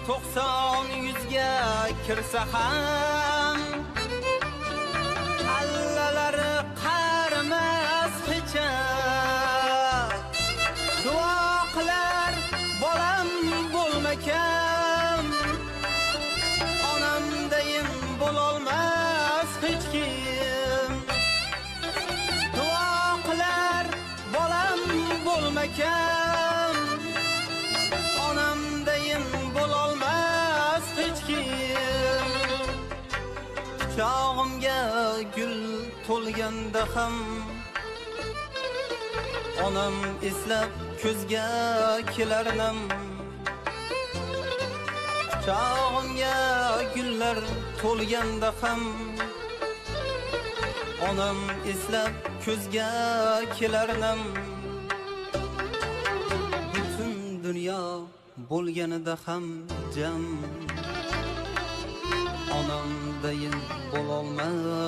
90-100 ga kirsa ham allalari qarimas hicha. Duo qilar bolam bo'lmakam, onamdayin bo'lolmas hech kim. Duo qilar bolam bo'lmakam, onamdayin bo'lolmas hech kim. Quchog'imga gul to'lganda ham onam eslab ko'zga kelarnam. Quchog'imga gullar to'lganda ham onam eslab ko'zga kelarnam. Butun dunyo bo'lganida ham jam onamdayin bo'lolmas